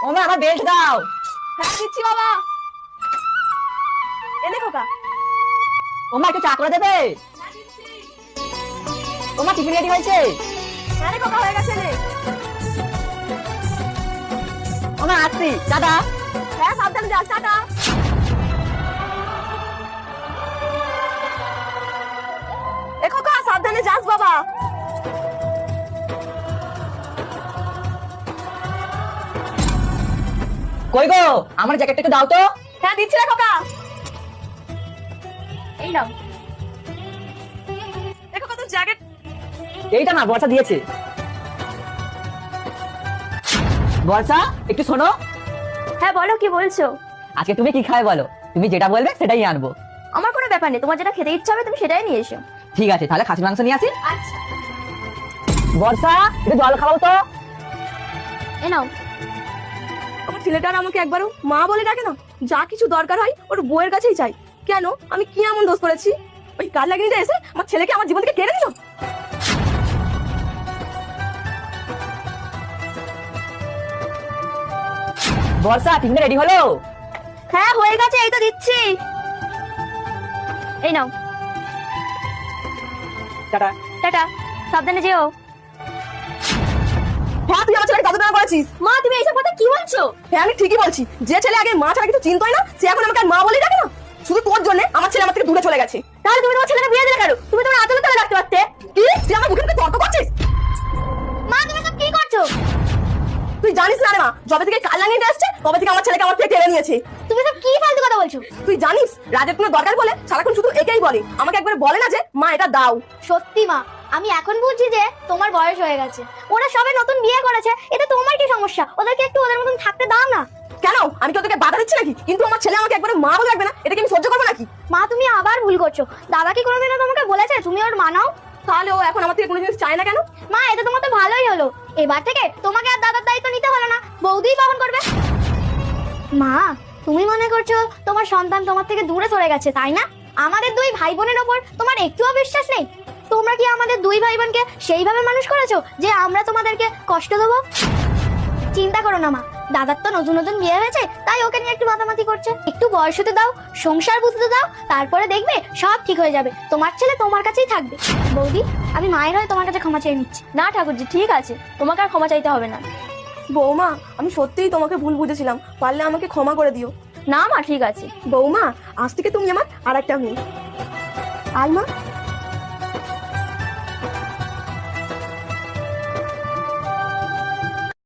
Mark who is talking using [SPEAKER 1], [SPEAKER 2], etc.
[SPEAKER 1] ও মা আমার বেল্ট দাও।
[SPEAKER 2] হ্যাঁ দিচ্ছি বাবা। এনে খোকা।
[SPEAKER 1] ও মা একটু চা করে দেবে। ও মা টিফিন রেডি হয়েছে।
[SPEAKER 2] হ্যাঁ রে খোকা হয়ে গেছে রে।
[SPEAKER 1] ও মা আসছি, টাটা।
[SPEAKER 2] হ্যাঁ সাবধানে যাস, টাটা। এ খোকা সাবধানে যাস বাবা।
[SPEAKER 1] কই গো আমার জ্যাকেটটা একটু দাও তো।
[SPEAKER 2] হ্যাঁ দিচ্ছি রে খোকা। এই নাও। এ খোকা তোর জ্যাকেট।
[SPEAKER 1] এইটা না বর্ষা দিয়েছে। বর্ষা একটু শোনো।
[SPEAKER 2] হ্যাঁ বলো কি বলছো?
[SPEAKER 1] আজকে তুমি কি খাবে বলো, তুমি যেটা বলবে সেটাই আনবো।
[SPEAKER 2] আমার কোনো ব্যাপার নেই, তোমার যেটা খেতে ইচ্ছা হবে তুমি সেটাই নিয়ে এসো।
[SPEAKER 1] ঠিক আছে তাহলে খাসির মাংস নিয়ে আসি।
[SPEAKER 2] আচ্ছা
[SPEAKER 1] বর্ষা একটু জল খাও তো।
[SPEAKER 2] এ নাও। আমার ছেলেটার আমাকে একবারও মা বলে ডাকে না, যা কিছু দরকার হয় ওর বউয়ের কাছেই চাই। কেন, আমি কি এমন দোষ করেছি? ওই কাল লাগিয়ে এসে আমার ছেলেকে আমার জীবন থেকে কেড়ে দিল।
[SPEAKER 1] বর্ষা টিফিন রেডি হলো?
[SPEAKER 2] হ্যাঁ হয়ে গেছে, এই তো দিচ্ছি। এই নাও।
[SPEAKER 1] টাটা।
[SPEAKER 2] টাটা, সাবধানে যেও। হ্যাঁ তুই আমার ছেলেকে কত টাকা করেছিস? মা তুমি এইসব কথা কি বলছো? হ্যাঁ আমি ঠিকই বলছি, যে ছেলে আগে মা ছাড়া কিছু চিনতই না সে এখন আমাকে আর মা বলে ডাকে না। শুধু তোর জন্য আমার ছেলে আমার থেকে দূরে চলে গেছে। তাহলে তুমি তোমার ছেলেকে বিয়ে দিলে কেন? তুমি তোমার আঁচলে তলে রাখতে পারতে। কি তুই আমার মুখে মুখে তর্ক করছিস? মা তুমি সব কি করছো? তুই জানিস না রে মা, যবে থেকে কাল লাগিয়ে আসছে তবে থেকে আমার ছেলেকে আমার থেকে কেড়ে নিয়েছে। তুমি সব কি ফালতু কথা বলছো? তুই জানিস রাজের কোনো দরকার বলে সারাক্ষণ শুধু এটাই বলে, আমাকে একবার বলে না যে মা এটা দাও।
[SPEAKER 3] সত্যি মা, আমি এখন বুঝছি যে তোমার বয়স হয়ে গেছে। ওরা সবে নতুন বিয়ে করেছে, এটা তোমার কি সমস্যা? ওদেরকে একটু ওদের মতন থাকতে দাও না।
[SPEAKER 2] কেন আমি কি ওদেরকে বাধা দিচ্ছি নাকি? কিন্তু আমার ছেলে আমাকে একবার মা বলে রাখবে না, এটা কি আমি সহ্য করবো নাকি?
[SPEAKER 3] মা তুমি আবার ভুল করছো। দাদা কি কোনোদিনও তোমাকে বলেছে তুমি ওর মানাও?
[SPEAKER 2] তাহলে ও এখন আমার থেকে কোনো জিনিস চায় না কেন?
[SPEAKER 3] মা এটা তোমার তো ভালোই হলো, এবার থেকে তোমাকে আর দাদার দায়িত্ব নিতে হলো না, বৌদিই পালন করবে। মা তুমি মনে করছো তোমার সন্তান তোমার থেকে দূরে সরে গেছে তাই না? আমাদের দুই ভাই বোনের ওপর তোমার একটুও বিশ্বাস নেই? তোমরা কি আমাদের দুই ভাই বোনকে সেইভাবে মানুষ করেছো যে আমরা তোমাদেরকে কষ্ট দেবো? চিন্তা করো না মা, দাদার তো নতুন নতুন বিয়ে হয়েছে তাই ওকে নিয়ে একটু মাতামাতি করছে। একটু বয়স হতে দাও, সংসার বুঝতে দাও, তারপরে দেখবে সব ঠিক হয়ে যাবে। তোমার ছেলে তোমার কাছেই থাকবে। বৌদি আমি মায়ের হয়ে তোমার কাছে ক্ষমা চেয়ে নিচ্ছি।
[SPEAKER 2] না ঠাকুরজি ঠিক আছে, তোমাকে আর ক্ষমা চাইতে হবে না। বৌমা আমি সত্যিই তোমাকে ভুল বুঝেছিলাম, পারলে আমাকে ক্ষমা করে দিও। না মা ঠিক আছে। বৌমা আজ থেকে তুমি আমার আর একটা মেয়ে। আয় মা।